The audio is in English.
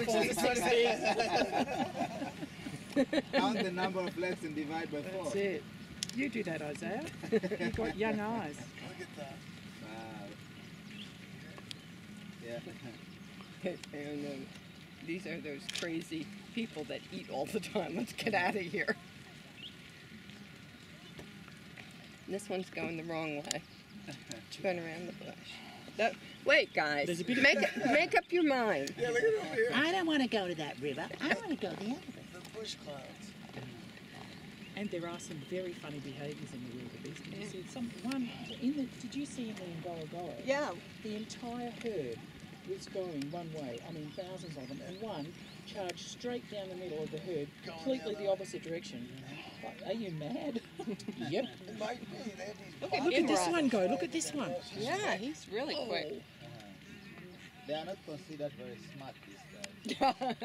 4 to 16. Count the number of legs and divide by 4. That's it. You do that, Isaiah. You've got young eyes. Look at that. Wow. Yeah. And these are those crazy people that eat all the time. Let's get out of here. This one's going the wrong way. Turn around the bush. Wait, guys. There's a bit of- make up your mind. Yeah, look at it over here. I don't want to go to that river. I want to go the other way. The bush clouds. And there are some very funny behaviours in the wildebeest. Did you see did you see in the Ngorongoro? Yeah. The entire herd was going one way. I mean, thousands of them, and one charged straight down the middle of the herd, completely the opposite direction. Like, are you mad? Yep. It might be. They have these Look at this one go. Look at this one. Yeah, he's really quick. They are not considered very smart, these guys.